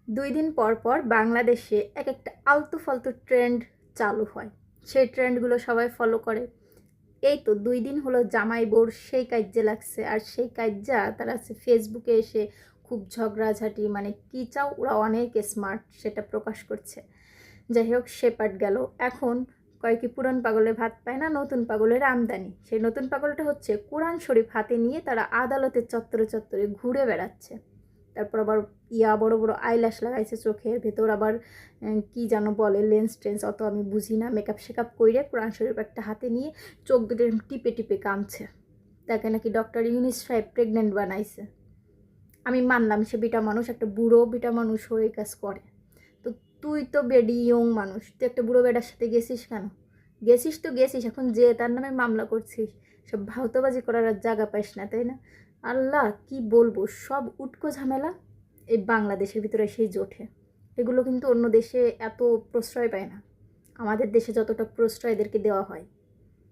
2 দিন পর পর বাংলাদেশে এক একটা আলতু ফালতু ট্রেন্ড চালু হয়, সেই ট্রেন্ডগুলো সবাই ফলো করে। এই তো 2 দিন হলো জামাই বউর সেই কাজ্যে লাগছে, আর সেই কাজ্যা তারা ফেসবুকে এসে খুব ঝগড়াঝাটি, মানে কী চাও, ওরা অনেক স্মার্ট সেটা প্রকাশ করছে। যাই হোক, সে পাট গেল। এখন কয় কি, পুরান পাগলে ভাত পায় না, নতুন পাগলের আমদানি। সেই নতুন পাগলটা হচ্ছে কোরআন শরীফ হাতে নিয়ে তারা আদালতের চত্বরে চত্বরে ঘুরে বেড়াচ্ছে। তারপর আবার বড় বড় আইল্যাশ লাগাইছে চোখের ভেতর, আবার কি যেন বলে, লেন্স টেন্স, অত আমি বুঝি না। মেকআপ শেকআপ কইরে কোরআন শরীফ একটা হাতে নিয়ে চোখ দুটো টিপে টিপে কাঁদছে। তাকে নাকি ডক্টর ইউনিস সাহেব প্রেগনেন্ট বানাইছে। আমি মানলাম সে বিটা মানুষ, একটা বুড়ো বিটা মানুষ হয়ে কাজ করে। তো তুই তো বেডি ইয়ং মানুষ, তুই একটা বুড়ো বেটার সাথে গেছিস কেন? গেছিস তো গেছিস, এখন যে তার নামে মামলা করছিস, সব ভাওতাবাজি করার আর জায়গা পাইস না, তাই না? আল্লাহ, কি বলবো, সব উটকো ঝামেলা এই বাংলাদেশের ভিতরে সেই জোটে। এগুলো কিন্তু অন্য দেশে এত প্রশ্রয় পায় না, আমাদের দেশে যতটা প্রশ্রয় এদেরকে দেওয়া হয়।